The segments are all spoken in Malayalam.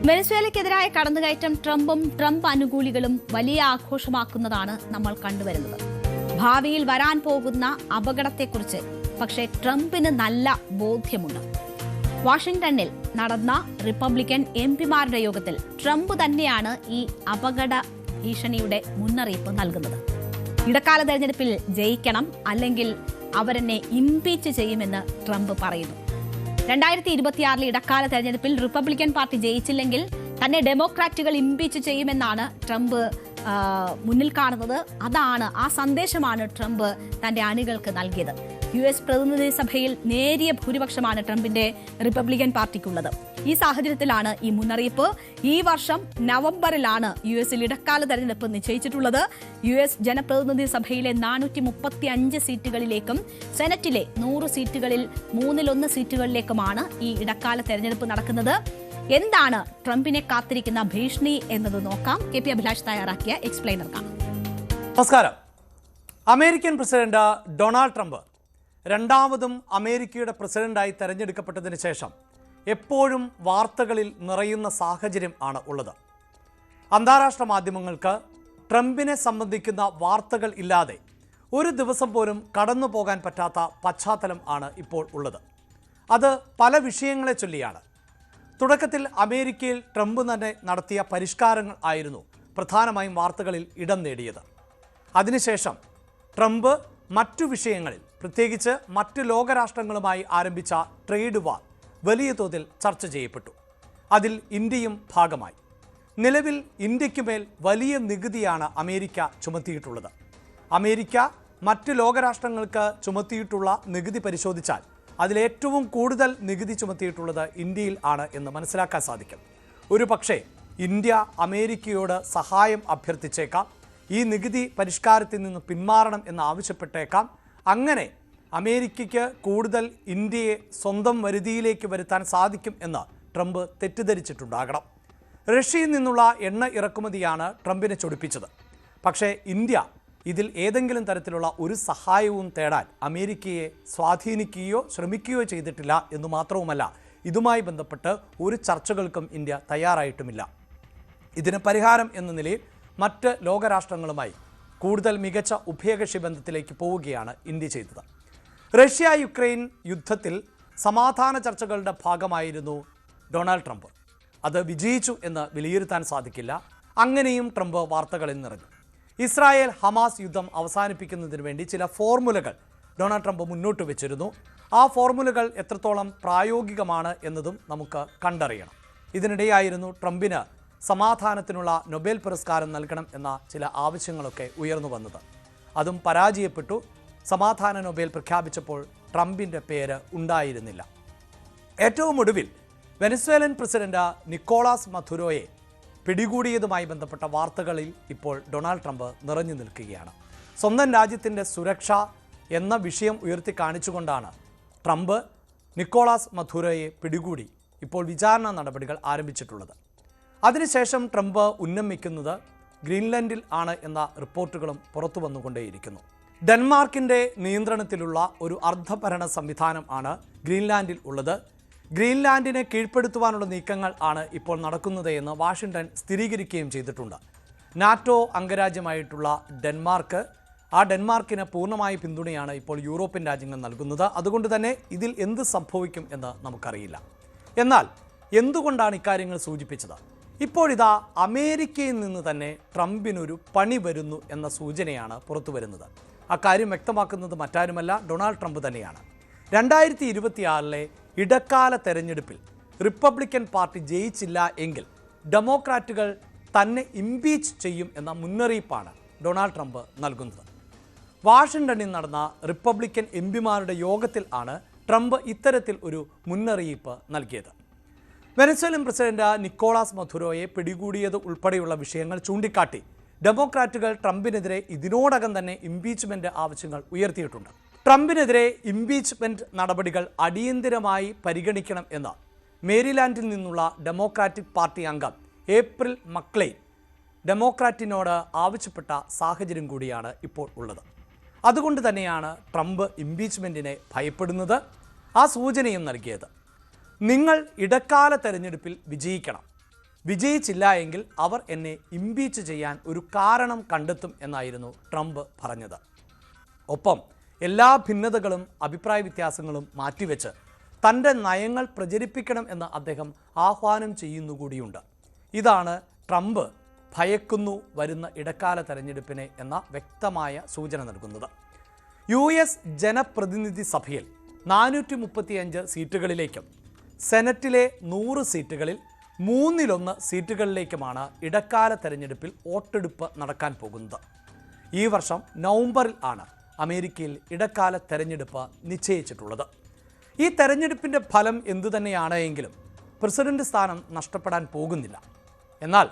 വെനസ്വേലയ്ക്കെതിരായ കടന്നുകയറ്റം ട്രംപും ട്രംപ് അനുകൂലികളും വലിയ ആഘോഷമാക്കുന്നതാണ് നമ്മൾ കണ്ടുവരുന്നത്. ഭാവിയിൽ വരാൻ പോകുന്ന അപകടത്തെക്കുറിച്ച് പക്ഷേ ട്രംപിന് നല്ല ബോധ്യമുണ്ട്. വാഷിംഗ്ടണിൽ നടന്ന റിപ്പബ്ലിക്കൻ എംപിമാരുടെ യോഗത്തിൽ ട്രംപ് തന്നെയാണ് ഈ അപകട ഭീഷണിയുടെ മുന്നറിയിപ്പ് നൽകുന്നത്. ഇടക്കാല തെരഞ്ഞെടുപ്പിൽ ജയിക്കണം, അല്ലെങ്കിൽ അവരെന്നെ ഇംപീച്ച് ചെയ്യുമെന്ന് ട്രംപ് പറയുന്നു. 2026 ഇടക്കാല തെരഞ്ഞെടുപ്പിൽ റിപ്പബ്ലിക്കൻ പാർട്ടി ജയിച്ചില്ലെങ്കിൽ തന്നെ ഡെമോക്രാറ്റുകൾ ഇംപീച്ച് ചെയ്യുമെന്നാണ് ട്രംപ് മുന്നിൽ കാണുന്നത്. ആ സന്ദേശമാണ് ട്രംപ് തന്റെ അണികൾക്ക് നൽകിയത്. US പ്രതിനിധി സഭയിൽ നേരിയ ഭൂരിപക്ഷമാണ് ട്രംപിന്റെ റിപ്പബ്ലിക്കൻ പാർട്ടിക്കുള്ളത്. ഈ സാഹചര്യത്തിലാണ് ഈ മുന്നറിയിപ്പ്. ഈ വർഷം നവംബറിലാണ് US ഇടക്കാല തെരഞ്ഞെടുപ്പ് നിശ്ചയിച്ചിട്ടുള്ളത്. US ജനപ്രതിനിധി സഭയിലെ 435 സീറ്റുകളിലേക്കും സെനറ്റിലെ 100 സീറ്റുകളിൽ 1/3 സീറ്റുകളിലേക്കുമാണ് ഈ ഇടക്കാല തെരഞ്ഞെടുപ്പ് നടക്കുന്നത്. എന്താണ് ട്രംപിനെ കാത്തിരിക്കുന്ന ഭീഷണി എന്നത് നോക്കാം. KP അഭിലാഷ് തയ്യാറാക്കിയ എക്സ്പ്ലെയിനർ കാണാം. നമസ്കാരം. അമേരിക്കൻ പ്രസിഡന്റ് ഡൊണാൾഡ് ട്രംപ് രണ്ടാമതും അമേരിക്കയുടെ പ്രസിഡന്റായി തെരഞ്ഞെടുക്കപ്പെട്ടതിന് ശേഷം എപ്പോഴും വാർത്തകളിൽ നിറയുന്ന സാഹചര്യം ആണ് ഉള്ളത്. അന്താരാഷ്ട്ര മാധ്യമങ്ങൾക്ക് ട്രംപിനെ സംബന്ധിക്കുന്ന വാർത്തകൾ ഇല്ലാതെ ഒരു ദിവസം പോലും കടന്നു പോകാൻ പറ്റാത്ത പശ്ചാത്തലം ആണ് ഇപ്പോൾ ഉള്ളത്. അത് പല വിഷയങ്ങളെ ചൊല്ലിയാണ്. തുടക്കത്തിൽ അമേരിക്കയിൽ ട്രംപ് തന്നെ നടത്തിയ പരിഷ്കാരങ്ങൾ ആയിരുന്നു പ്രധാനമായും വാർത്തകളിൽ ഇടം നേടിയത്. അതിനുശേഷം ട്രംപ് മറ്റു വിഷയങ്ങളിൽ, പ്രത്യേകിച്ച് മറ്റ് ലോകരാഷ്ട്രങ്ങളുമായി ആരംഭിച്ച ട്രേഡ് വാർ വലിയ തോതിൽ ചർച്ച ചെയ്യപ്പെട്ടു. അതിൽ ഇന്ത്യയും ഭാഗമായി. നിലവിൽ ഇന്ത്യക്കുമേൽ വലിയ നികുതിയാണ് അമേരിക്ക ചുമത്തിയിട്ടുള്ളത്. അമേരിക്ക മറ്റ് ലോകരാഷ്ട്രങ്ങൾക്ക് ചുമത്തിയിട്ടുള്ള നികുതി പരിശോധിച്ചാൽ അതിലേറ്റവും കൂടുതൽ നികുതി ചുമത്തിയിട്ടുള്ളത് ഇന്ത്യയിൽ ആണ് എന്ന് മനസ്സിലാക്കാൻ സാധിക്കും. ഒരു പക്ഷേ ഇന്ത്യ അമേരിക്കയോട് സഹായം അഭ്യർത്ഥിച്ചേക്കാം, ഈ നികുതി പരിഷ്കാരത്തിൽ നിന്ന് പിന്മാറണം എന്ന് ആവശ്യപ്പെട്ടേക്കാം. അങ്ങനെ അമേരിക്കയ്ക്ക് കൂടുതൽ ഇന്ത്യയെ സ്വന്തം വരുതിയിലേക്ക് വരുത്താൻ സാധിക്കും എന്ന് ട്രംപ് തെറ്റിദ്ധരിച്ചിട്ടുണ്ടാകണം. റഷ്യയിൽ നിന്നുള്ള എണ്ണ ഇറക്കുമതിയാണ് ട്രംപിനെ ചൊടിപ്പിച്ചത്. പക്ഷേ ഇന്ത്യ ഇതിൽ ഏതെങ്കിലും തരത്തിലുള്ള ഒരു സഹായവും തേടാൻ അമേരിക്കയെ സ്വാധീനിക്കുകയോ ശ്രമിക്കുകയോ ചെയ്തിട്ടില്ല എന്ന് മാത്രവുമല്ല, ഇതുമായി ബന്ധപ്പെട്ട് ഒരു ചർച്ചകൾക്കും ഇന്ത്യ തയ്യാറായിട്ടുമില്ല. ഇതിന് പരിഹാരം എന്ന നിലയിൽ മറ്റ് ലോകരാഷ്ട്രങ്ങളുമായി കൂടുതൽ മികച്ച ഉഭയകക്ഷി ബന്ധത്തിലേക്ക് പോവുകയാണ് ഇന്ത്യ ചെയ്തത്. റഷ്യ യുക്രൈൻ യുദ്ധത്തിൽ സമാധാന ചർച്ചകളുടെ ഭാഗമായിരുന്നു ഡൊണാൾഡ് ട്രംപ്. അത് വിജയിച്ചു എന്ന് വിലയിരുത്താൻ സാധിക്കില്ല. അങ്ങനെയും ട്രംപ് വാർത്തകളിൽ നിറഞ്ഞു. ഇസ്രായേൽ ഹമാസ് യുദ്ധം അവസാനിപ്പിക്കുന്നതിന് വേണ്ടി ചില ഫോർമുലകൾ ഡൊണാൾഡ് ട്രംപ് മുന്നോട്ട് വെച്ചിരുന്നു. ആ ഫോർമുലകൾ എത്രത്തോളം പ്രായോഗികമാണ് എന്നതും നമുക്ക് കണ്ടറിയണം. ഇതിനിടെയായിരുന്നു ട്രംപിന് സമാധാനത്തിനുള്ള നൊബേൽ പുരസ്കാരം നൽകണം എന്ന ചില ആവശ്യങ്ങളൊക്കെ ഉയർന്നു വന്നത്. അതും പരാജയപ്പെട്ടു. സമാധാന നൊബേൽ പ്രഖ്യാപിച്ചപ്പോൾ ട്രംപിൻ്റെ പേര് ഉണ്ടായിരുന്നില്ല. ഏറ്റവും ഒടുവിൽ വെനസ്വേലൻ പ്രസിഡന്റ് നിക്കോളാസ് മധുരോയെ പിടികൂടിയതുമായി ബന്ധപ്പെട്ട വാർത്തകളിൽ ഇപ്പോൾ ഡൊണാൾഡ് ട്രംപ് നിറഞ്ഞു നിൽക്കുകയാണ്. സ്വന്തം രാജ്യത്തിൻ്റെ സുരക്ഷ എന്ന വിഷയം ഉയർത്തി കാണിച്ചുകൊണ്ടാണ് ട്രംപ് നിക്കോളാസ് മധുരോയെ പിടികൂടി ഇപ്പോൾ വിചാരണ നടപടികൾ ആരംഭിച്ചിട്ടുള്ളത്. അതിനുശേഷം ട്രംപ് ഉന്നമിക്കുന്നത് ഗ്രീൻലാൻഡിൽ ആണ് എന്ന റിപ്പോർട്ടുകളും പുറത്തു വന്നുകൊണ്ടേയിരിക്കുന്നു. ഡെൻമാർക്കിൻ്റെ നിയന്ത്രണത്തിലുള്ള ഒരു അർദ്ധഭരണ സംവിധാനം ആണ് ഗ്രീൻലാൻഡിൽ ഉള്ളത്. ഗ്രീൻലാൻഡിനെ കീഴ്പ്പെടുത്തുവാനുള്ള നീക്കങ്ങൾ ആണ് ഇപ്പോൾ നടക്കുന്നത് എന്ന് വാഷിംഗ്ടൺ സ്ഥിരീകരിക്കുകയും ചെയ്തിട്ടുണ്ട്. നാറ്റോ അംഗരാജ്യമായിട്ടുള്ള ഡെൻമാർക്കിന് പൂർണ്ണമായ പിന്തുണയാണ് ഇപ്പോൾ യൂറോപ്യൻ രാജ്യങ്ങൾ നൽകുന്നത്. അതുകൊണ്ട് തന്നെ ഇതിൽ എന്ത് സംഭവിക്കും എന്ന് നമുക്കറിയില്ല. എന്നാൽ എന്തുകൊണ്ടാണ് ഇക്കാര്യങ്ങൾ സൂചിപ്പിച്ചത്? ഇപ്പോഴിതാ അമേരിക്കയിൽ നിന്ന് തന്നെ ട്രംപിനൊരു പണി വരുന്നു എന്ന സൂചനയാണ് പുറത്തു വരുന്നത്. അക്കാര്യം വ്യക്തമാക്കുന്നത് മറ്റാരുമല്ല, ഡൊണാൾഡ് ട്രംപ് തന്നെയാണ്. 2026 ഇടക്കാല തെരഞ്ഞെടുപ്പിൽ റിപ്പബ്ലിക്കൻ പാർട്ടി ജയിച്ചില്ല എങ്കിൽ ഡെമോക്രാറ്റുകൾ തന്നെ ഇംപീച്ച് ചെയ്യും എന്ന മുന്നറിയിപ്പാണ് ഡൊണാൾഡ് ട്രംപ് നൽകുന്നത്. വാഷിംഗ്ടണിൽ നടന്ന റിപ്പബ്ലിക്കൻ എംപിമാരുടെ യോഗത്തിൽ ആണ് ട്രംപ് ഇത്തരത്തിൽ ഒരു മുന്നറിയിപ്പ് നൽകിയത്. വെനസ്വേലൻ പ്രസിഡന്റ് നിക്കോളാസ് മധുരോയെ പിടികൂടിയത് ഉൾപ്പെടെയുള്ള വിഷയങ്ങൾ ചൂണ്ടിക്കാട്ടി ഡെമോക്രാറ്റുകൾ ട്രംപിനെതിരെ ഇതിനോടകം തന്നെ ഇംപീച്ച്മെന്റ് ആവശ്യങ്ങൾ ഉയർത്തിയിട്ടുണ്ട്. ട്രംപിനെതിരെ ഇംപീച്ച്മെന്റ് നടപടികൾ അടിയന്തിരമായി പരിഗണിക്കണം എന്ന് മേരിലാൻഡിൽ നിന്നുള്ള ഡെമോക്രാറ്റിക് പാർട്ടി അംഗം ഏപ്രിൽ മക്ലെയ്ൻ ഡെമോക്രാറ്റിനോട് ആവശ്യപ്പെട്ട സാഹചര്യം കൂടിയാണ് ഇപ്പോൾ ഉള്ളത്. അതുകൊണ്ട് തന്നെയാണ് ട്രംപ് ഇംപീച്ച്മെന്റിനെ ഭയപ്പെടുന്നത്. ആ സൂചനയും നൽകിയത്. നിങ്ങൾ ഇടക്കാല തെരഞ്ഞെടുപ്പിൽ വിജയിക്കണം. വിജയിച്ചില്ല എങ്കിൽ അവർ എന്നെ ഇംപീച്ച് ചെയ്യാൻ ഒരു കാരണം കണ്ടെത്തും എന്നായിരുന്നു ട്രംപ് പറഞ്ഞത്. ഒപ്പം എല്ലാ ഭിന്നതകളും അഭിപ്രായ വ്യത്യാസങ്ങളും മാറ്റിവെച്ച് തൻ്റെ നയങ്ങൾ പ്രചരിപ്പിക്കണം എന്ന് അദ്ദേഹം ആഹ്വാനം ചെയ്യുന്നുകൂടിയുണ്ട്. ഇതാണ് ട്രംപ് ഭയക്കുന്നു വരുന്ന ഇടക്കാല തെരഞ്ഞെടുപ്പിനെ എന്ന വ്യക്തമായ സൂചന നൽകുന്നത്. US ജനപ്രതിനിധി സഭയിൽ 435 സീറ്റുകളിലേക്കും സെനറ്റിലെ 100 സീറ്റുകളിൽ 1/3 സീറ്റുകളിലേക്കുമാണ് ഇടക്കാല തെരഞ്ഞെടുപ്പിൽ വോട്ടെടുപ്പ് നടക്കാൻ പോകുന്നത്. ഈ വർഷം നവംബറിൽ ആണ് അമേരിക്കയിൽ ഇടക്കാല തെരഞ്ഞെടുപ്പ് നിശ്ചയിച്ചിട്ടുള്ളത്. ഈ തെരഞ്ഞെടുപ്പിൻ്റെ ഫലം എന്തുതന്നെയാണ് എങ്കിലും പ്രസിഡന്റ് സ്ഥാനം നഷ്ടപ്പെടാൻ പോകുന്നില്ല. എന്നാൽ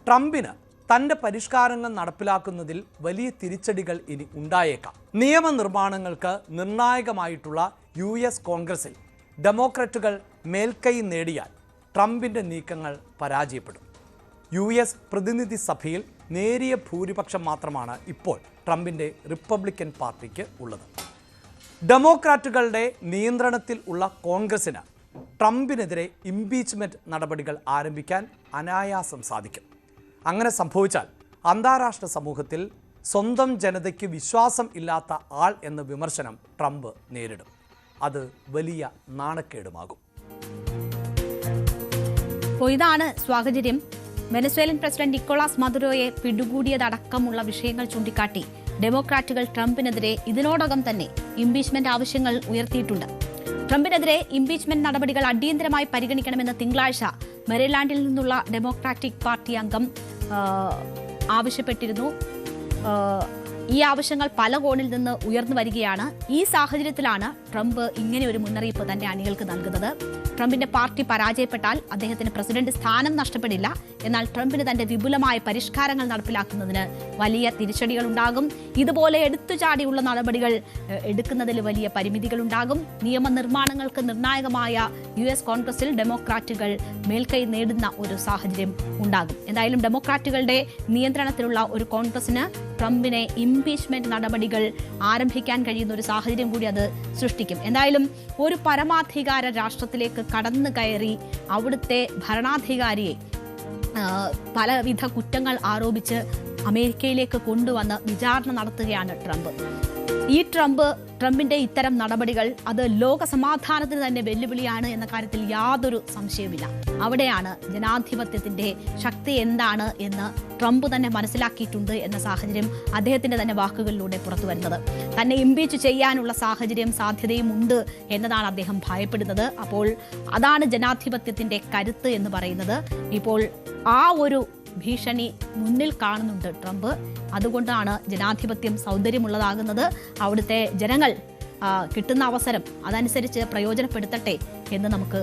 ട്രംപിന് തൻ്റെ പരിഷ്കാരങ്ങൾ നടപ്പിലാക്കുന്നതിൽ വലിയ തിരിച്ചടികൾ ഇനി ഉണ്ടായേക്കാം. നിയമനിർമ്മാണങ്ങൾക്ക് നിർണായകമായിട്ടുള്ള US കോൺഗ്രസിൽ ഡെമോക്രാറ്റുകൾ മേൽക്കൈ നേടിയാൽ ട്രംപിൻ്റെ നീക്കങ്ങൾ പരാജയപ്പെടും. US പ്രതിനിധി സഭയിൽ നേരിയ ഭൂരിപക്ഷം മാത്രമാണ് ഇപ്പോൾ ട്രംപിൻ്റെ റിപ്പബ്ലിക്കൻ പാർട്ടിക്ക് ഉള്ളത്. ഡെമോക്രാറ്റുകളുടെ നിയന്ത്രണത്തിൽ ഉള്ള കോൺഗ്രസിന് ട്രംപിനെതിരെ ഇംപീച്ച്മെൻറ്റ് നടപടികൾ ആരംഭിക്കാൻ അനായാസം സാധിക്കും. അങ്ങനെ സംഭവിച്ചാൽ അന്താരാഷ്ട്ര സമൂഹത്തിൽ സ്വന്തം ജനതയ്ക്ക് വിശ്വാസം ഇല്ലാത്ത ആൾ എന്ന വിമർശനം ട്രംപ് നേരിടും. അത് വലിയ നാണക്കേടുമാകും. ഇതാണ് സാഹചര്യം. വെനസ്വേലൻ പ്രസിഡന്റ് നിക്കോളാസ് മദുറോയെ പിടികൂടിയതടക്കമുള്ള വിഷയങ്ങൾ ചൂണ്ടിക്കാട്ടി ഡെമോക്രാറ്റുകൾ ട്രംപിനെതിരെ ഇതിനോടകം തന്നെ ഇംപീച്ച്മെന്റ് ആവശ്യങ്ങൾ ഉയർത്തിയിട്ടുണ്ട്. ട്രംപിനെതിരെ ഇംപീച്ച്മെന്റ് നടപടികൾ അടിയന്തരമായി പരിഗണിക്കണമെന്ന് തിങ്കളാഴ്ച മെറിലാൻഡിൽ നിന്നുള്ള ഡെമോക്രാറ്റിക് പാർട്ടി അംഗം ആവശ്യപ്പെട്ടിരുന്നു. ഈ ആവശ്യങ്ങൾ പല കോണിൽ നിന്ന് ഉയർന്നു വരികയാണ്. ഈ സാഹചര്യത്തിലാണ് ട്രംപ് ഇങ്ങനെ ഒരു മുന്നറിയിപ്പ് തന്റെ അണികൾക്ക് നൽകുന്നത്. ട്രംപിന്റെ പാർട്ടി പരാജയപ്പെട്ടാൽ അദ്ദേഹത്തിന് പ്രസിഡന്റ് സ്ഥാനം നഷ്ടപ്പെടില്ല. എന്നാൽ ട്രംപിന് തന്റെ വിപുലമായ പരിഷ്കാരങ്ങൾ നടപ്പിലാക്കുന്നതിന് വലിയ തിരിച്ചടികൾ ഉണ്ടാകും. ഇതുപോലെ എടുത്തുചാടിയുള്ള നടപടികൾ എടുക്കുന്നതിൽ വലിയ പരിമിതികളുണ്ടാകും. നിയമനിർമ്മാണങ്ങൾക്ക് നിർണായകമായ US കോൺഗ്രസിൽ ഡെമോക്രാറ്റുകൾ മേൽക്കൈ നേടുന്ന ഒരു സാഹചര്യം ഉണ്ടാകും. എന്തായാലും ഡെമോക്രാറ്റുകളുടെ നിയന്ത്രണത്തിലുള്ള ഒരു കോൺഗ്രസിന് ട്രംപിനെ ഇംപീച്ച്മെന്റ് നടപടികൾ ആരംഭിക്കാൻ കഴിയുന്ന ഒരു സാഹചര്യം കൂടി അത് സൃഷ്ടിക്കും. എന്തായാലും ഒരു പരമാധികാര രാഷ്ട്രത്തിലേക്ക് കടന്നു കയറി അവിടുത്തെ ഭരണാധികാരിയെ പലവിധ കുറ്റങ്ങൾ ആരോപിച്ച് അമേരിക്കയിലേക്ക് കൊണ്ടുവന്ന് വിചാരണ നടത്തുകയാണ് ട്രംപ്. ഈ ട്രംപിന്റെ ഇത്തരം നടപടികൾ അത് ലോക സമാധാനത്തിന് തന്നെ വെല്ലുവിളിയാണ് എന്ന കാര്യത്തിൽ യാതൊരു സംശയവുമില്ല. അവിടെയാണ് ജനാധിപത്യത്തിന്റെ ശക്തി എന്താണ് എന്ന് ട്രംപ് തന്നെ മനസ്സിലാക്കിയിട്ടുണ്ട് എന്ന സാഹചര്യം അദ്ദേഹത്തിന്റെ തന്നെ വാക്കുകളിലൂടെ പുറത്തു വരുന്നത്. തന്നെ ഇംപീച്ച് ചെയ്യാനുള്ള സാഹചര്യം സാധ്യതയും ഉണ്ട് എന്നതാണ് അദ്ദേഹം ഭയപ്പെടുന്നത്. അപ്പോൾ അതാണ് ജനാധിപത്യത്തിന്റെ കരുത്ത് എന്ന് പറയുന്നത്. ഇപ്പോൾ ആ ഒരു ഭീഷണി മുന്നിൽ കാണുന്നുണ്ട് ട്രംപ്. അതുകൊണ്ടാണ് ജനാധിപത്യം സൗന്ദര്യമുള്ളതാകുന്നത്. അവിടുത്തെ ജനങ്ങൾ കിട്ടുന്ന അവസരം അതനുസരിച്ച് പ്രയോജനപ്പെടുത്തട്ടെ എന്ന് നമുക്ക്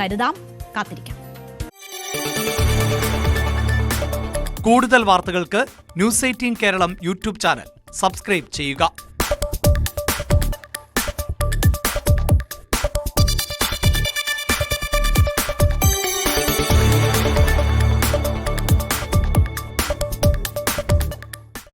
കരുതാം. കാത്തിരിക്കാം. കൂടുതൽ വാർത്തകൾക്ക് News 18 Keralam YouTube channel subscribe ചെയ്യുക.